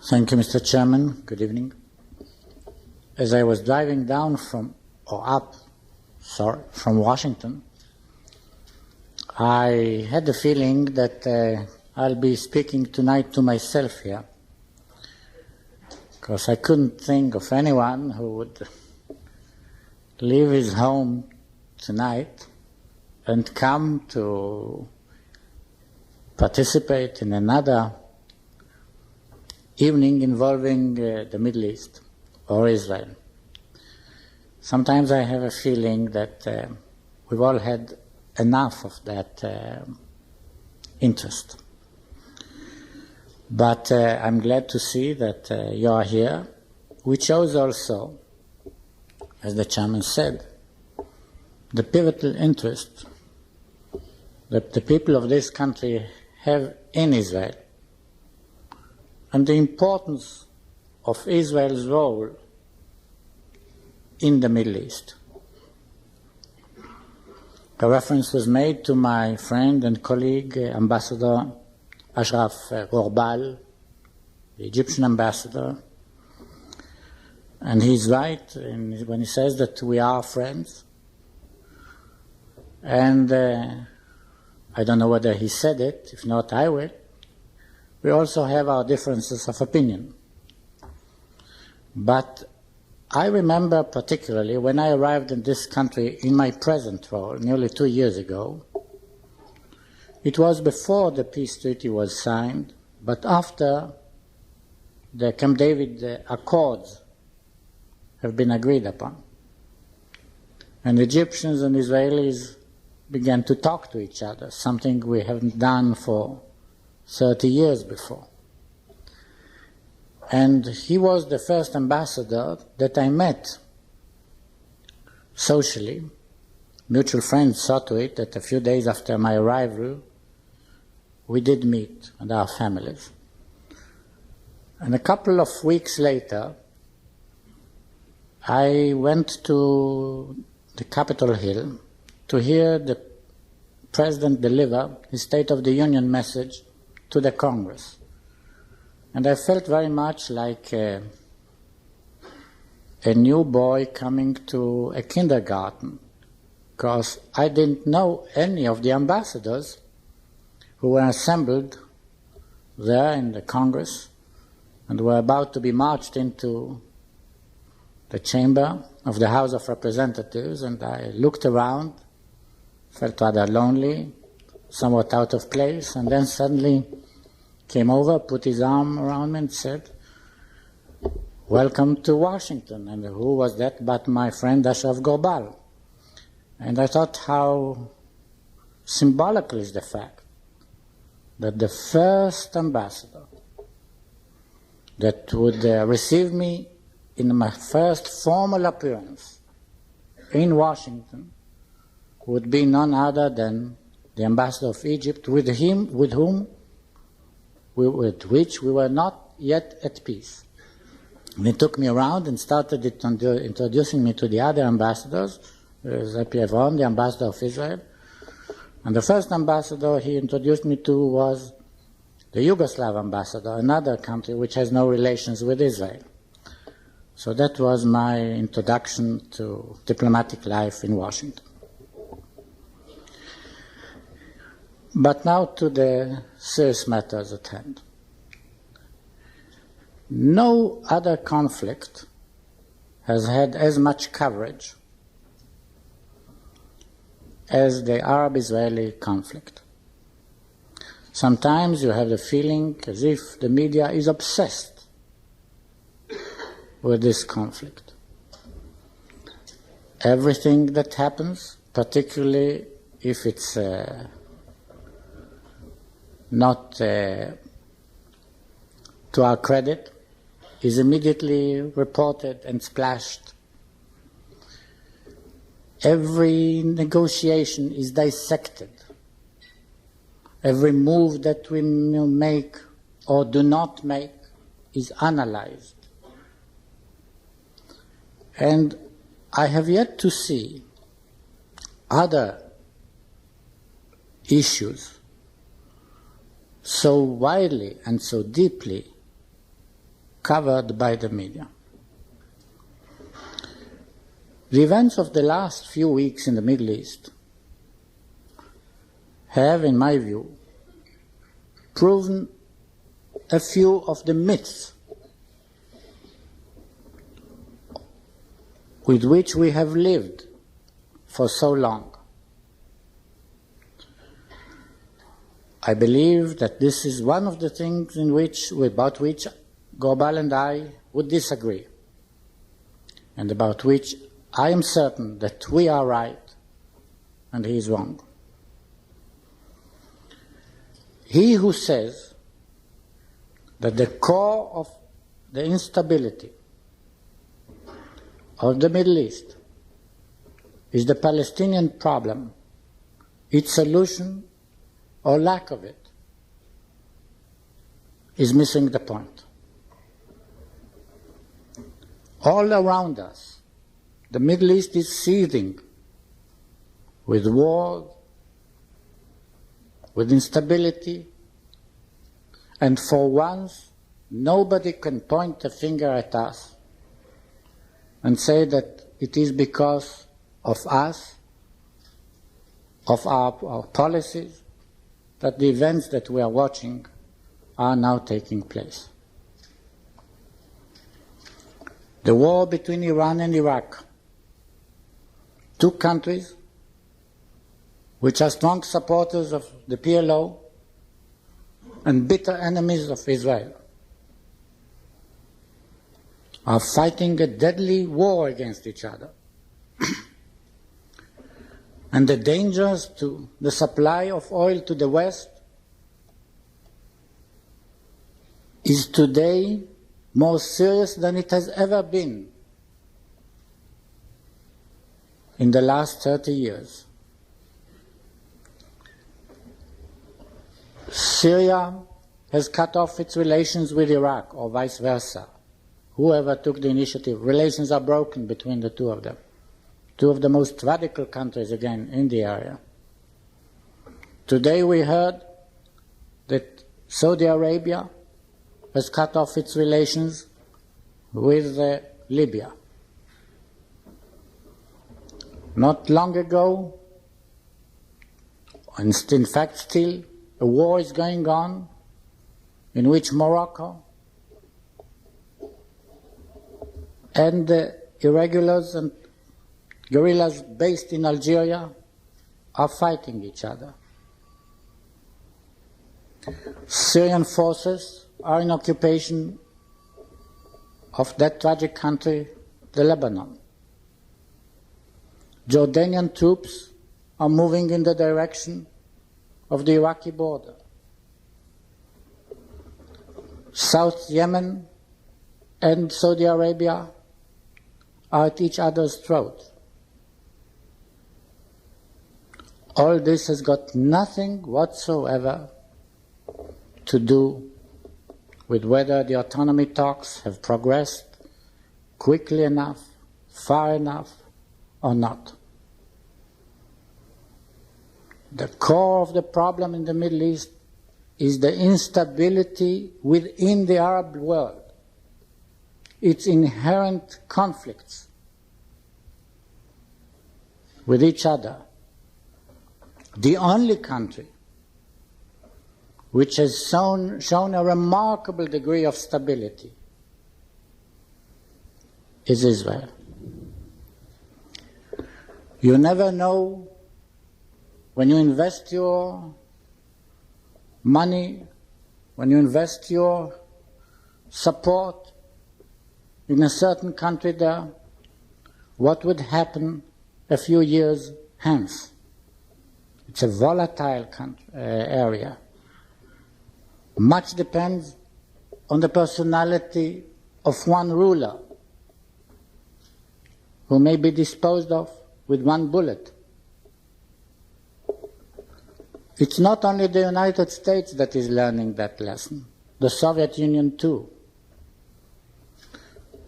Thank you, Mr. Chairman. Good evening. As I was driving down from Washington, I had the feeling that I'll be speaking tonight to myself here, because I couldn't think of anyone who would leave his home tonight and come to participate in another evening involving the Middle East or Israel. Sometimes I have a feeling that we've all had enough of that interest. But I'm glad to see that you are here, which shows also, as the chairman said, the pivotal interest that the people of this country have in Israel and the importance of Israel's role in the Middle East. A reference was made to my friend and colleague, Ambassador Ashraf Gorbal, the Egyptian ambassador, and he's right when he says that we are friends. And I don't know whether he said it, if not I will. We also have our differences of opinion. But I remember particularly when I arrived in this country in my present role, nearly 2 years ago. It was before the peace treaty was signed, but after the Camp David Accords have been agreed upon. And Egyptians and Israelis began to talk to each other, something we haven't done for 30 years before. And he was the first ambassador that I met socially. Mutual friends saw to it that a few days after my arrival, we did meet with our families. And a couple of weeks later, I went to the Capitol Hill to hear the President deliver his State of the Union message to the Congress. And I felt very much like a new boy coming to a kindergarten, because I didn't know any of the ambassadors who were assembled there in the Congress and were about to be marched into the chamber of the House of Representatives. And I looked around, felt rather lonely, somewhat out of place, and then suddenly came over, put his arm around me and said, "Welcome to Washington." And who was that but my friend Ashraf Gorbal? And I thought how symbolical is the fact that the first ambassador that would receive me in my first formal appearance in Washington would be none other than the ambassador of Egypt, with which we were not yet at peace. And he took me around and started introducing me to the other ambassadors. Evron, the ambassador of Israel. And the first ambassador he introduced me to was the Yugoslav ambassador, another country which has no relations with Israel. So that was my introduction to diplomatic life in Washington. But now to the serious matters at hand. No other conflict has had as much coverage as the Arab-Israeli conflict. Sometimes you have the feeling as if the media is obsessed with this conflict. Everything that happens, particularly if it's not to our credit, is immediately reported and splashed. Every negotiation is dissected. Every move that we make or do not make is analyzed. And I have yet to see other issues so widely and so deeply covered by the media. The events of the last few weeks in the Middle East have, in my view, proven a few of the myths with which we have lived for so long. I believe that this is one of the things about which Gobal and I would disagree, and about which I am certain that we are right and he is wrong. He who says that the core of the instability of the Middle East is the Palestinian problem, its solution or lack of it, is missing the point. All around us, the Middle East is seething with war, with instability, and for once, nobody can point a finger at us and say that it is because of us, of our policies, that the events that we are watching are now taking place. The war between Iran and Iraq, two countries which are strong supporters of the PLO and bitter enemies of Israel, are fighting a deadly war against each other. And the dangers to the supply of oil to the West is today more serious than it has ever been in the last 30 years. Syria has cut off its relations with Iraq, or vice versa. Whoever took the initiative, relations are broken between the two of them. Two of the most radical countries, again, in the area. Today we heard that Saudi Arabia has cut off its relations with Libya. Not long ago, and in fact still, a war is going on in which Morocco and the irregulars and guerrillas based in Algeria are fighting each other. Syrian forces are in occupation of that tragic country, the Lebanon. Jordanian troops are moving in the direction of the Iraqi border. South Yemen and Saudi Arabia are at each other's throat. All this has got nothing whatsoever to do with whether the autonomy talks have progressed quickly enough, far enough, or not. The core of the problem in the Middle East is the instability within the Arab world, its inherent conflicts with each other. The only country which has shown a remarkable degree of stability is Israel. You never know when you invest your money, when you invest your support in a certain country there, what would happen a few years hence. It's a volatile area. Much depends on the personality of one ruler who may be disposed of with one bullet. It's not only the United States that is learning that lesson, the Soviet Union too.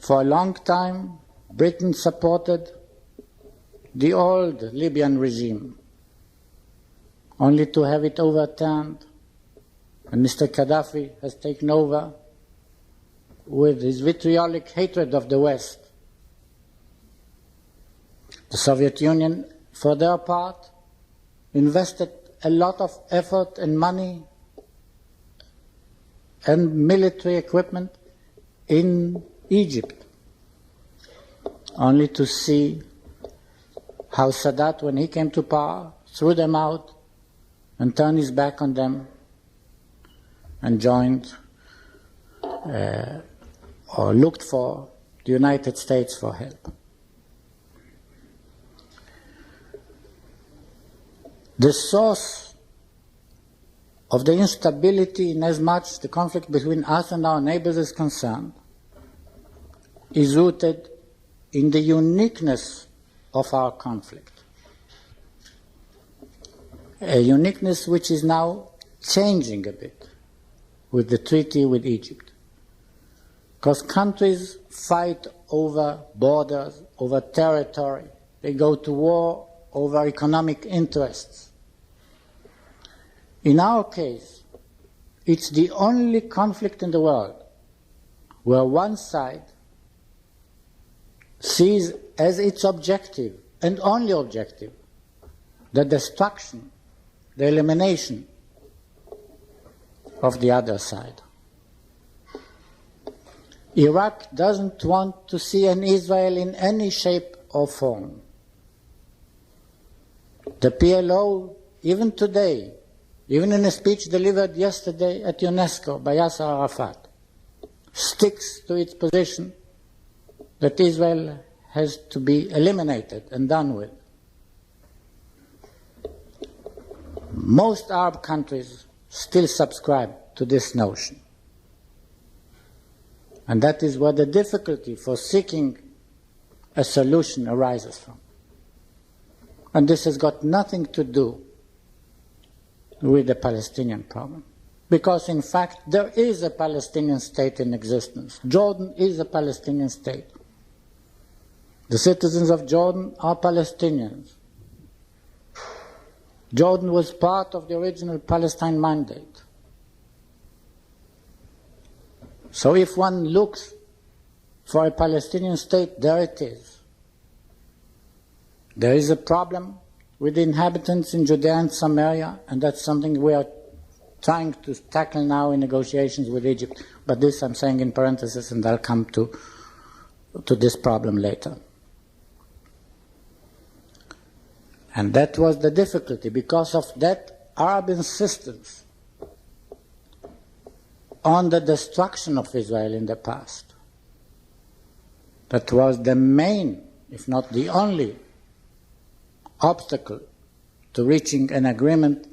For a long time, Britain supported the old Libyan regime, only to have it overturned, and Mr. Gaddafi has taken over with his vitriolic hatred of the West. The Soviet Union, for their part, invested a lot of effort and money and military equipment in Egypt, only to see how Sadat, when he came to power, threw them out and turned his back on them and joined or looked for the United States for help. The source of the instability, in as much the conflict between us and our neighbors is concerned, is rooted in the uniqueness of our conflict. A uniqueness which is now changing a bit with the treaty with Egypt. Because countries fight over borders, over territory. They go to war over economic interests. In our case, it's the only conflict in the world where one side sees as its objective, and only objective, the destruction, the elimination of the other side. Iraq doesn't want to see an Israel in any shape or form. The PLO, even today, even in a speech delivered yesterday at UNESCO by Yasser Arafat, sticks to its position that Israel has to be eliminated and done with. Most Arab countries still subscribe to this notion. And that is where the difficulty for seeking a solution arises from. And this has got nothing to do with the Palestinian problem. Because in fact, there is a Palestinian state in existence. Jordan is a Palestinian state. The citizens of Jordan are Palestinians. Jordan was part of the original Palestine mandate. So if one looks for a Palestinian state, there it is. There is a problem with the inhabitants in Judea and Samaria, and that's something we are trying to tackle now in negotiations with Egypt. But this I'm saying in parentheses, and I'll come to this problem later. And that was the difficulty. Because of that Arab insistence on the destruction of Israel in the past, that was the main, if not the only, obstacle to reaching an agreement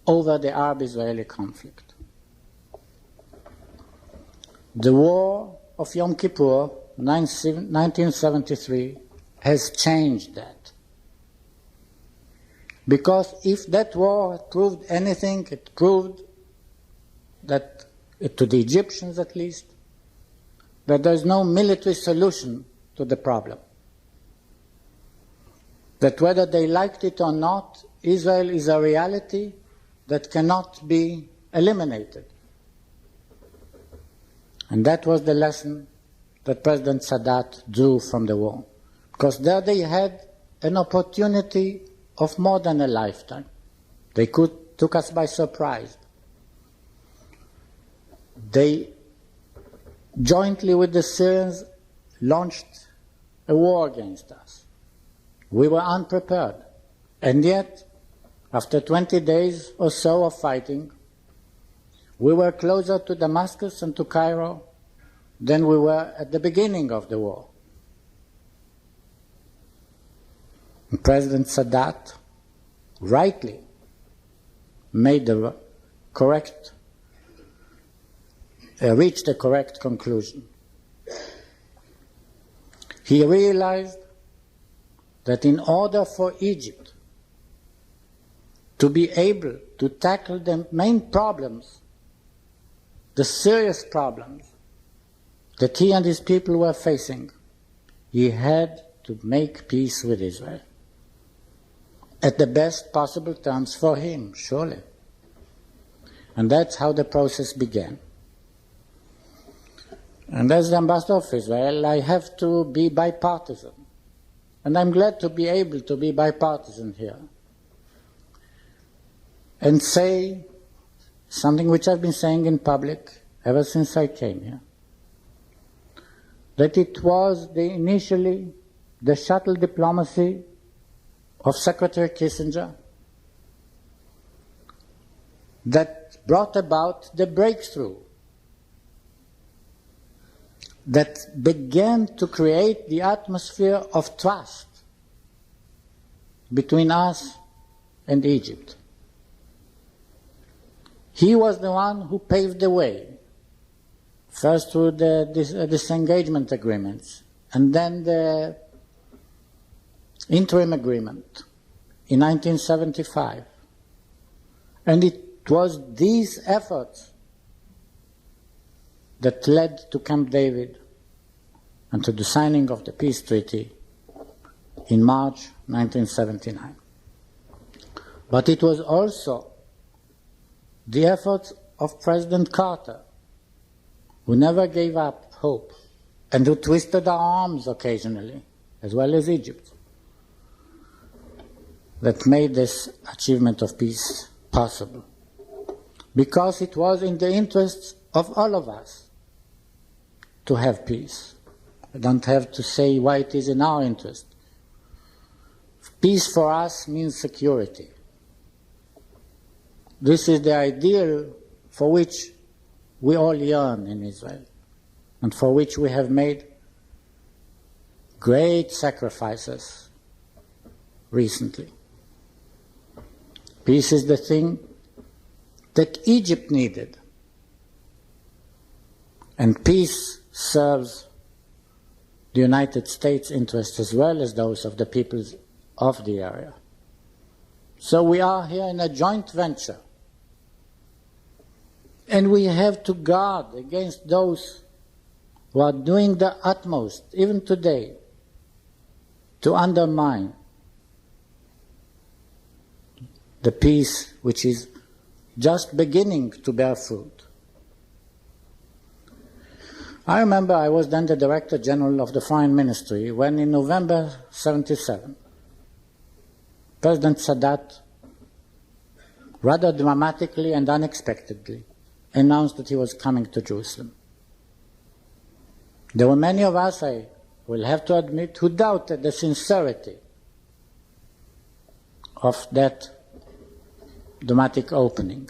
over the Arab-Israeli conflict. The war of Yom Kippur, 1973, has changed that. Because if that war proved anything, it proved that, to the Egyptians at least, that there is no military solution to the problem. That whether they liked it or not, Israel is a reality that cannot be eliminated. And that was the lesson that President Sadat drew from the war. Because there they had an opportunity of more than a lifetime. They took us by surprise. They, jointly with the Syrians, launched a war against us. We were unprepared. And yet, after 20 days or so of fighting, we were closer to Damascus and to Cairo than we were at the beginning of the war. And President Sadat rightly made the correct, reached the correct conclusion. He realized that in order for Egypt to be able to tackle the main problems, the serious problems that he and his people were facing, he had to make peace with Israel. At the best possible terms for him, surely. And that's how the process began. And as the ambassador of Israel, I have to be bipartisan. And I'm glad to be able to be bipartisan here and say something which I've been saying in public ever since I came here, that it was initially the shuttle diplomacy of Secretary Kissinger that brought about the breakthrough that began to create the atmosphere of trust between us and Egypt. He was the one who paved the way, first through the disengagement agreements, and then the interim agreement in 1975. And it was these efforts that led to Camp David and to the signing of the peace treaty in March 1979. But it was also the efforts of President Carter, who never gave up hope and who twisted our arms occasionally, as well as Egypt, that made this achievement of peace possible. Because it was in the interests of all of us to have peace. I don't have to say why it is in our interest. Peace for us means security. This is the ideal for which we all yearn in Israel, and for which we have made great sacrifices recently. Peace is the thing that Egypt needed, and peace serves the United States' interests as well as those of the peoples of the area. So we are here in a joint venture, and we have to guard against those who are doing the utmost, even today, to undermine the peace which is just beginning to bear fruit. I remember I was then the Director General of the Foreign Ministry when in November 1977, President Sadat rather dramatically and unexpectedly announced that he was coming to Jerusalem. There were many of us, I will have to admit, who doubted the sincerity of that dramatic opening.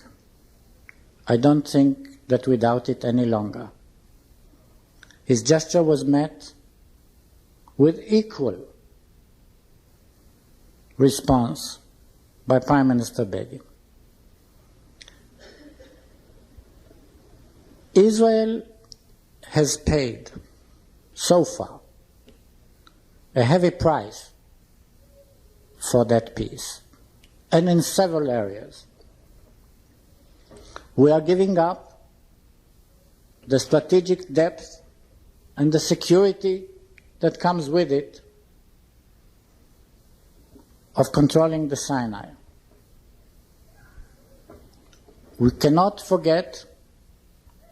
I don't think that we doubt it any longer. His gesture was met with equal response by Prime Minister Begin. Israel has paid, so far, a heavy price for that peace, and in several areas. We are giving up the strategic depth and the security that comes with it of controlling the Sinai. We cannot forget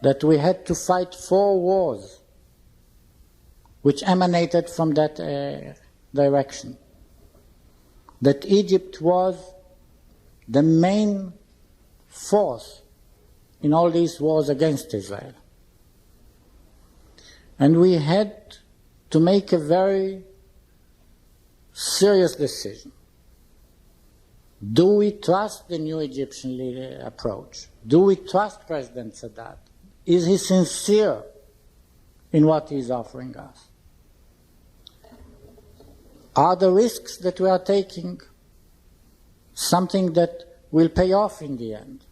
that we had to fight 4 wars which emanated from that direction. That Egypt was the main force in all these wars against Israel. And we had to make a very serious decision. Do we trust the new Egyptian approach? Do we trust President Sadat? Is he sincere in what he is offering us? Are the risks that we are taking something that will pay off in the end,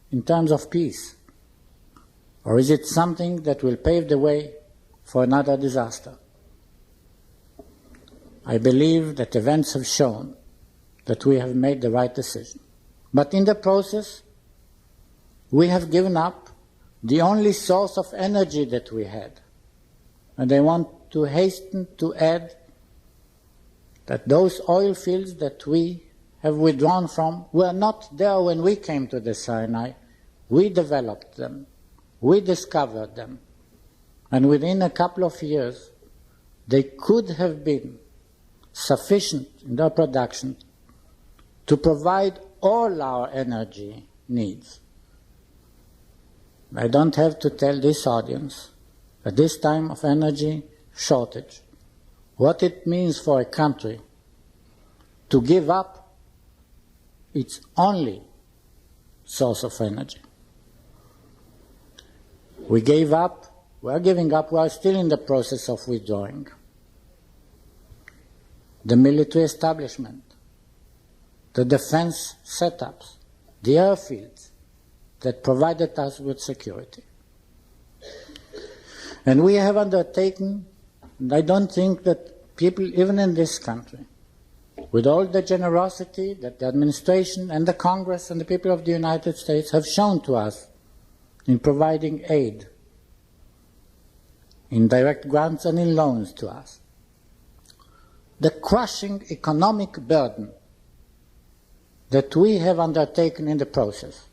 in terms of peace? Or is it something that will pave the way for another disaster? I believe that events have shown that we have made the right decision. But in the process, we have given up the only source of energy that we had. And I want to hasten to add that those oil fields that we have withdrawn from were not there when we came to the Sinai. We developed them. We discovered them. And within a couple of years, they could have been sufficient in their production to provide all our energy needs. I don't have to tell this audience, at this time of energy shortage, what it means for a country to give up its only source of energy. We gave up, we are giving up, we are still in the process of withdrawing. The military establishment, the defense setups, the airfields that provided us with security. And we have undertaken, and I don't think that people, even in this country, with all the generosity that the administration and the Congress and the people of the United States have shown to us in providing aid, in direct grants and in loans to us, the crushing economic burden that we have undertaken in the process.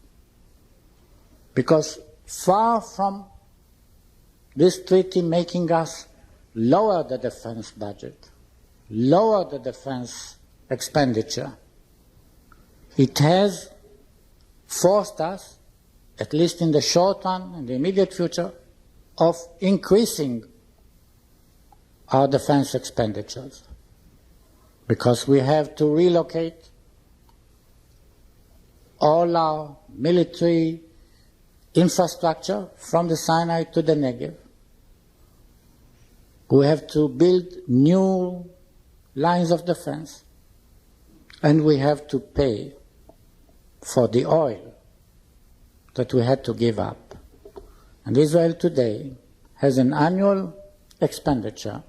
Because far from this treaty making us lower the defense budget, lower the defense expenditure, it has forced us, at least in the short run, in the immediate future, of increasing our defense expenditures. Because we have to relocate all our military infrastructure from the Sinai to the Negev. We have to build new lines of defense, and we have to pay for the oil that we had to give up. And Israel today has an annual expenditure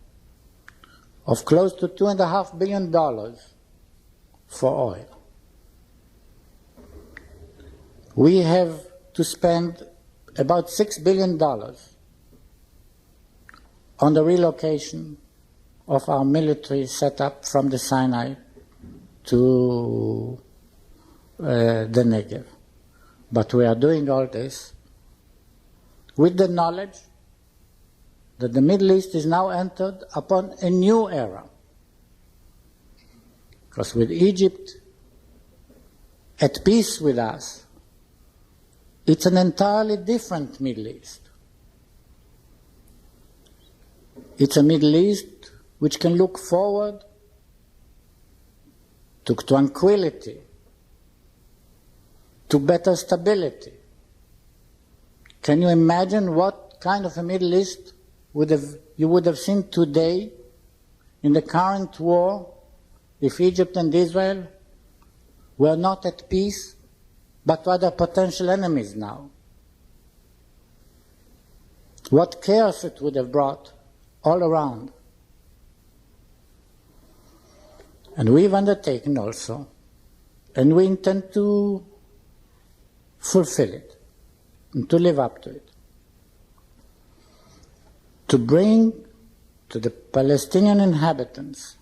of close to $2.5 billion for oil. We have to spend about $6 billion on the relocation of our military setup from the Sinai to the Negev. But we are doing all this with the knowledge that the Middle East is now entered upon a new era. Because with Egypt at peace with us, it's an entirely different Middle East. It's a Middle East which can look forward to tranquility, to better stability. Can you imagine what kind of a Middle East you would have seen today in the current war if Egypt and Israel were not at peace, but rather potential enemies now? What chaos it would have brought all around. And we've undertaken also, and we intend to fulfill it, and to live up to it, to bring to the Palestinian inhabitants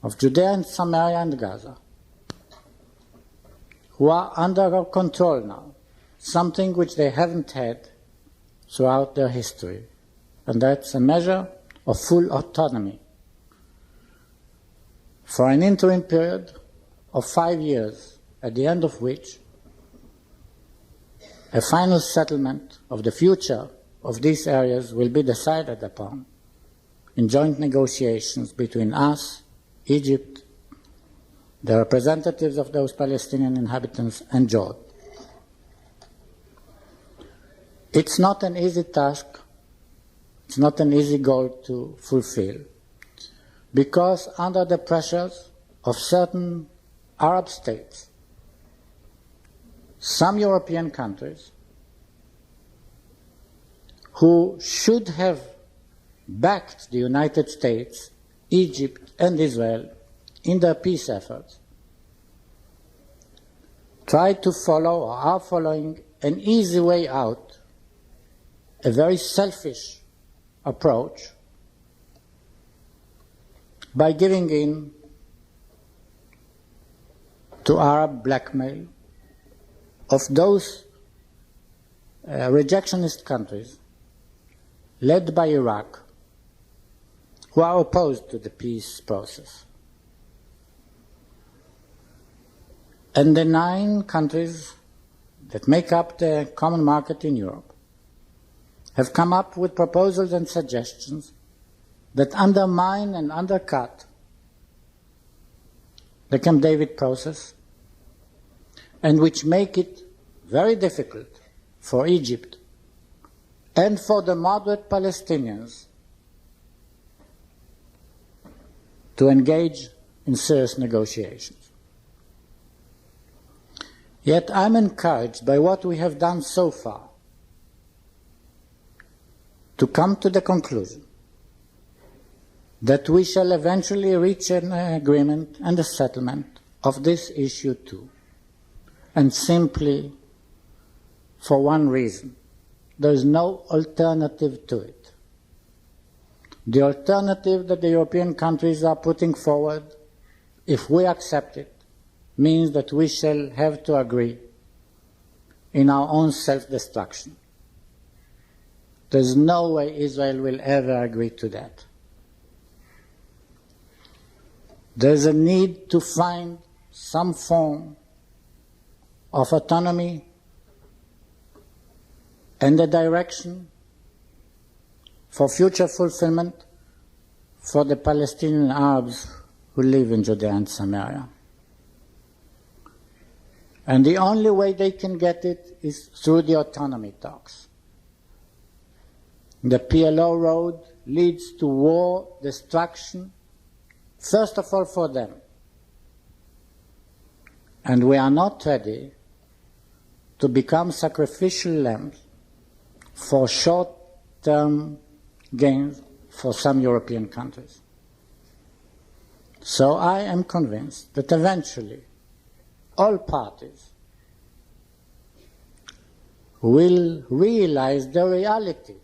of Judea and Samaria and Gaza, who are under our control now, something which they haven't had throughout their history, and that's a measure of full autonomy for an interim period of 5 years, at the end of which a final settlement of the future of these areas will be decided upon in joint negotiations between us, Egypt, the representatives of those Palestinian inhabitants, and Jordan. It's not an easy task, it's not an easy goal to fulfill, because under the pressures of certain Arab states, some European countries who should have backed the United States, Egypt, and Israel in their peace efforts, try to follow or are following an easy way out, a very selfish approach, by giving in to Arab blackmail of those rejectionist countries led by Iraq, who are opposed to the peace process. And the 9 countries that make up the common market in Europe have come up with proposals and suggestions that undermine and undercut the Camp David process and which make it very difficult for Egypt and for the moderate Palestinians to engage in serious negotiations. Yet I'm encouraged by what we have done so far to come to the conclusion that we shall eventually reach an agreement and a settlement of this issue too, and simply for one reason: there is no alternative to it. The alternative that the European countries are putting forward, if we accept it, means that we shall have to agree in our own self-destruction. There's no way Israel will ever agree to that. There's a need to find some form of autonomy and a direction for future fulfillment for the Palestinian Arabs who live in Judea and Samaria. And the only way they can get it is through the autonomy talks. The PLO road leads to war, destruction, first of all for them. And we are not ready to become sacrificial lambs for short-term gains for some European countries. So I am convinced that eventually all parties will realize the realities.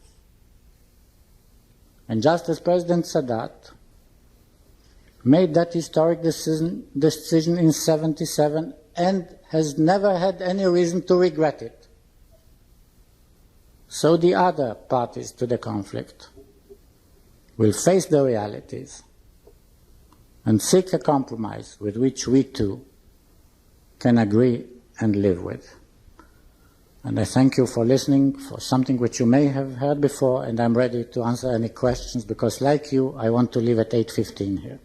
And just as President Sadat made that historic decision in 1977 and has never had any reason to regret it, so the other parties to the conflict will face the realities and seek a compromise with which we too can agree and live with. And I thank you for listening for something which you may have heard before, and I'm ready to answer any questions because, like you, I want to leave at 8:15 here.